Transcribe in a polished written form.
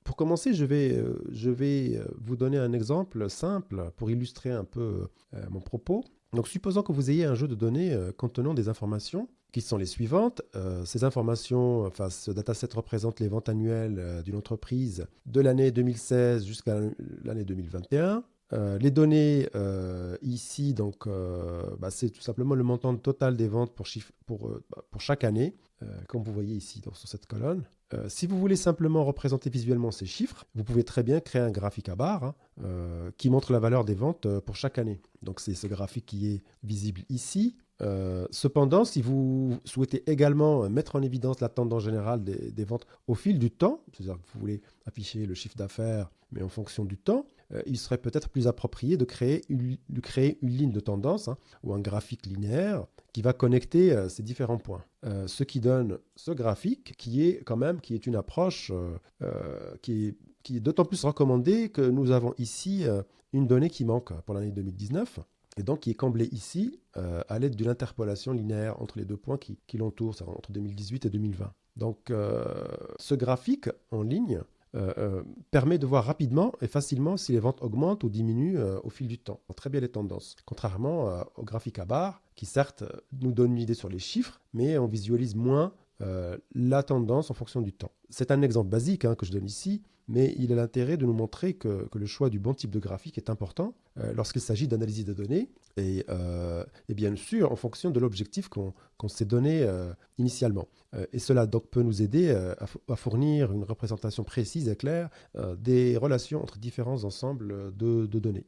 pour commencer, je vais vous donner un exemple simple pour illustrer un peu mon propos. Donc, supposons que vous ayez un jeu de données contenant des informations qui sont les suivantes. Ces informations, enfin, ce dataset représente les ventes annuelles d'une entreprise de l'année 2016 jusqu'à l'année 2021. Les données ici, donc, c'est tout simplement le montant total des ventes pour chaque année, comme vous voyez ici sur cette colonne. Si vous voulez simplement représenter visuellement ces chiffres, vous pouvez très bien créer un graphique à barres qui montre la valeur des ventes pour chaque année. Donc c'est ce graphique qui est visible ici. Cependant, si vous souhaitez également mettre en évidence la tendance générale des ventes au fil du temps, c'est-à-dire que vous voulez afficher le chiffre d'affaires, mais en fonction du temps, il serait peut-être plus approprié de créer une ligne de tendance ou un graphique linéaire qui va connecter ces différents points. Ce qui donne ce graphique qui est une approche qui est d'autant plus recommandée que nous avons ici une donnée qui manque pour l'année 2019 et donc qui est comblée ici à l'aide d'une interpolation linéaire entre les deux points qui l'entourent, entre 2018 et 2020. Donc ce graphique en ligne permet de voir rapidement et facilement si les ventes augmentent ou diminuent au fil du temps. On voit très bien les tendances. Contrairement au graphique à barres, qui certes nous donne une idée sur les chiffres, mais on visualise moins la tendance en fonction du temps. C'est un exemple basique que je donne ici, mais il a l'intérêt de nous montrer que le choix du bon type de graphique est important lorsqu'il s'agit d'analyse de données et bien sûr en fonction de l'objectif qu'on s'est donné initialement. Et cela donc peut nous aider à fournir une représentation précise et claire des relations entre différents ensembles de données.